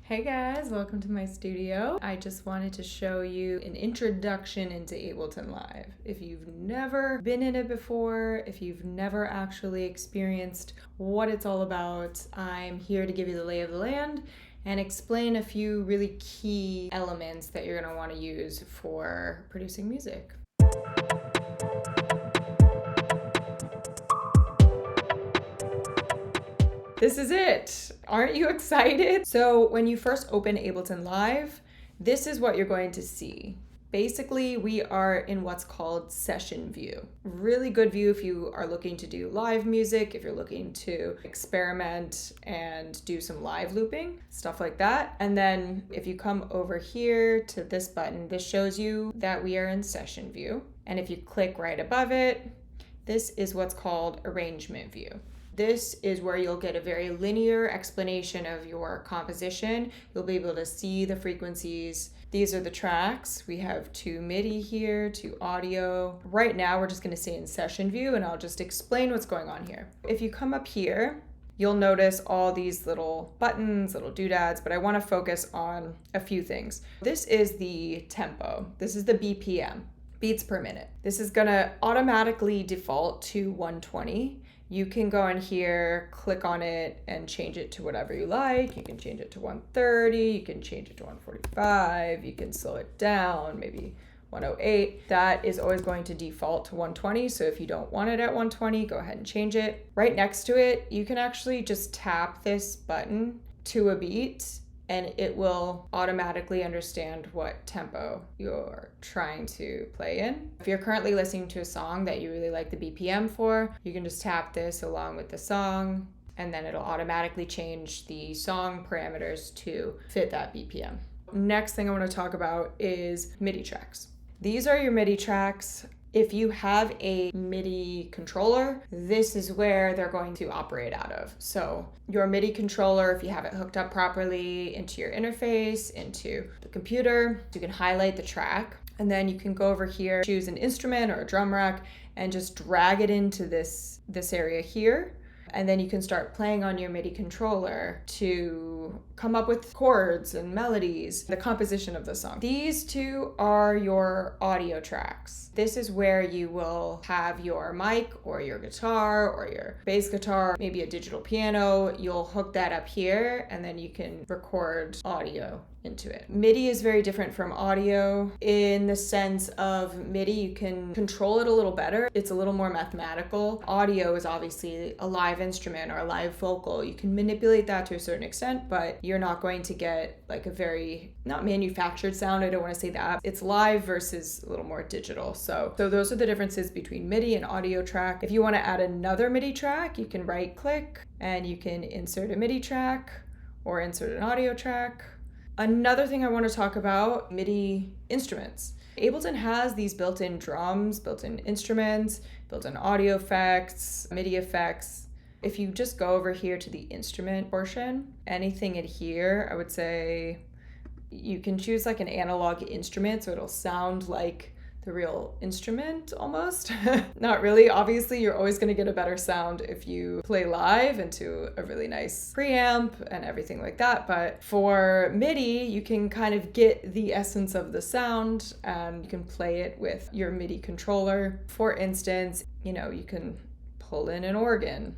Hey guys, welcome to my studio. I just wanted to show you an introduction into Ableton Live. If you've never been in it before, if you've never actually experienced what it's all about, I'm here to give you the lay of the land and explain a few really key elements that you're going to want to use for producing music. This is it. Aren't you excited? So when you first open Ableton Live, this is what you're going to see. Basically, we are in what's called session view. Really good view if you are looking to do live music, if you're looking to experiment and do some live looping, stuff like that. And then if you come over here to this button, this shows you that we are in session view. And if you click right above it, this is what's called arrangement view. This is where you'll get a very linear explanation of your composition. You'll be able to see the frequencies. These are the tracks. We have 2 MIDI here, 2 audio. Right now, we're just gonna stay in session view and I'll just explain what's going on here. If you come up here, you'll notice all these little buttons, little doodads, but I wanna focus on a few things. This is the tempo. This is the BPM, beats per minute. This is gonna automatically default to 120. You can go in here, click on it, and change it to whatever you like. You can change it to 130, you can change it to 145, you can slow it down, maybe 108. That is always going to default to 120, so if you don't want it at 120, go ahead and change it. Right next to it, you can actually just tap this button to a beat, and it will automatically understand what tempo you're trying to play in. If you're currently listening to a song that you really like the BPM for, you can just tap this along with the song, and then it'll automatically change the song parameters to fit that BPM. Next thing I want to talk about is MIDI tracks. These are your MIDI tracks. If you have a MIDI controller, this is where they're going to operate out of. So your MIDI controller, if you have it hooked up properly into your interface, into the computer, you can highlight the track, and then you can go over here, choose an instrument or a drum rack, and just drag it into this area here. And then you can start playing on your MIDI controller to come up with chords and melodies, the composition of the song. These two are your audio tracks. This is where you will have your mic or your guitar or your bass guitar, maybe a digital piano. You'll hook that up here and then you can record audio into it. MIDI is very different from audio in the sense of MIDI, you can control it a little better. It's a little more mathematical. Audio is obviously a live instrument or a live vocal. You can manipulate that to a certain extent, but you're not going to get like a very, not manufactured sound. I don't want to say that. It's live versus a little more digital. So those are the differences between MIDI and audio track. If you want to add another MIDI track, you can right click and you can insert a MIDI track or insert an audio track. Another thing I want to talk about, MIDI instruments. Ableton has these built-in drums, built-in instruments, built-in audio effects, MIDI effects. If you just go over here to the instrument portion, anything in here, I would say you can choose like an analog instrument so it'll sound like the real instrument almost. Not really. Obviously, you're always going to get a better sound if you play live into a really nice preamp and everything like that. But for MIDI, you can kind of get the essence of the sound and you can play it with your MIDI controller. For instance, you can pull in an organ.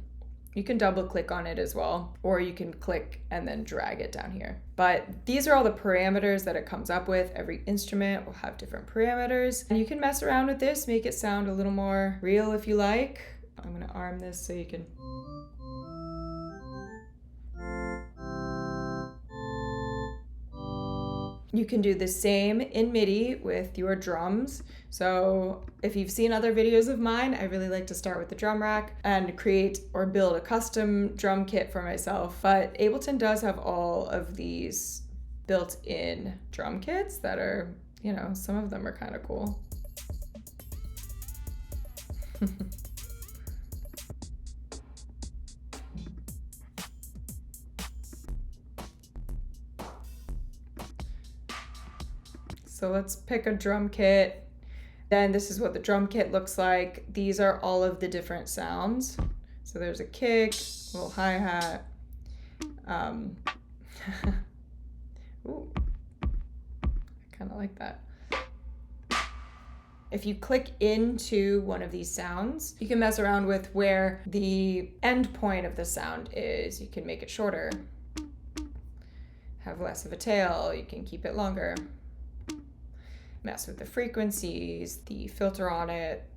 You can double click on it as well, or you can click and then drag it down here. But these are all the parameters that it comes up with. Every instrument will have different parameters. And you can mess around with this, make it sound a little more real if you like. I'm gonna arm this so you can... You can do the same in MIDI with your drums. So if you've seen other videos of mine, I really like to start with the drum rack and create or build a custom drum kit for myself. But Ableton does have all of these built-in drum kits that are, some of them are kind of cool. So let's pick a drum kit. Then this is what the drum kit looks like. These are all of the different sounds. So there's a kick, a little hi-hat, like that. If you click into one of these sounds, you can mess around with where the end point of the sound is. You can make it shorter, have less of a tail, you can keep it longer. Mess with the frequencies, the filter on it,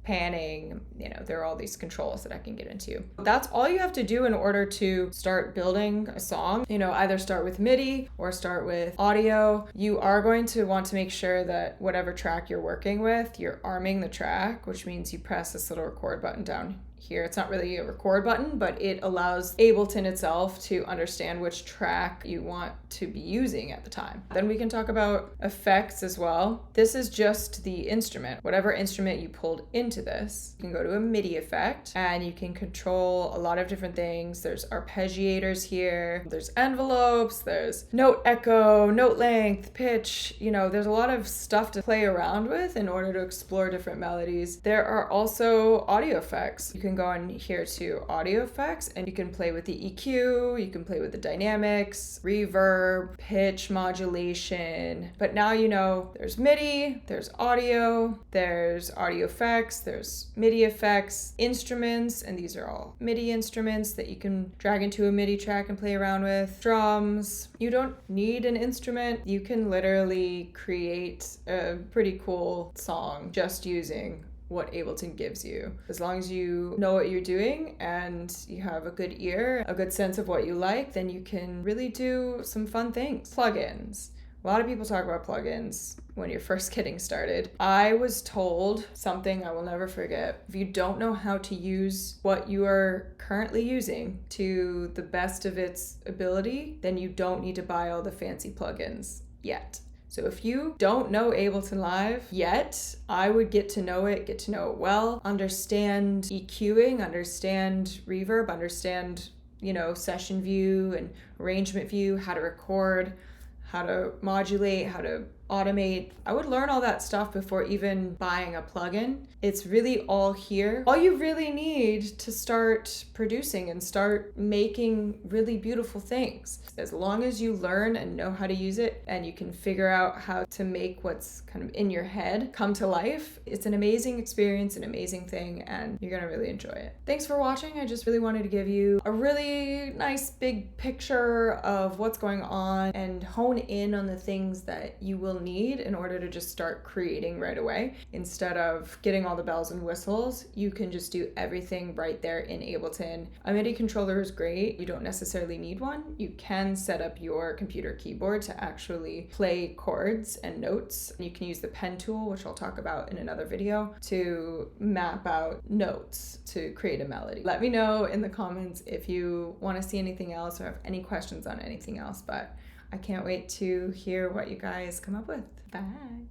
panning, there are all these controls that I can get into. That's all you have to do in order to start building a song. Either start with MIDI or start with audio. You are going to want to make sure that whatever track you're working with, you're arming the track, which means you press this little record button down here. It's not really a record button, but it allows Ableton itself to understand which track you want to be using at the time. Then we can talk about effects as well. This is just the instrument. Whatever instrument you pulled into this, you can go to a MIDI effect and you can control a lot of different things. There's arpeggiators here, there's envelopes, there's note echo, note length, pitch, there's a lot of stuff to play around with in order to explore different melodies. There are also audio effects. You can go in here to audio effects and you can play with the EQ, you can play with the dynamics, reverb, pitch modulation. But now there's MIDI, there's audio effects, there's MIDI effects, instruments, and these are all MIDI instruments that you can drag into a MIDI track and play around with. Drums. You don't need an instrument. You can literally create a pretty cool song just using what Ableton gives you. As long as you know what you're doing and you have a good ear, a good sense of what you like, then you can really do some fun things. Plugins. A lot of people talk about plugins when you're first getting started. I was told something I will never forget. If you don't know how to use what you are currently using to the best of its ability, then you don't need to buy all the fancy plugins yet. So if you don't know Ableton Live yet, I would get to know it well, understand EQing, understand reverb, understand, session view and arrangement view, how to record, how to modulate, how to automate. I would learn all that stuff before even buying a plugin. It's really all here. All you really need to start producing and start making really beautiful things. As long as you learn and know how to use it and you can figure out how to make what's kind of in your head come to life, it's an amazing experience, an amazing thing, and you're gonna really enjoy it. Thanks for watching. I just really wanted to give you a really nice big picture of what's going on and hone in on the things that you will need in order to just start creating right away. Instead of getting all the bells and whistles, you can just do everything right there in Ableton. A MIDI controller is great. You don't necessarily need one. You can set up your computer keyboard to actually play chords and notes. You can use the pen tool, which I'll talk about in another video, to map out notes to create a melody. Let me know in the comments if you want to see anything else or have any questions on anything else, but I can't wait to hear what you guys come up with. Bye.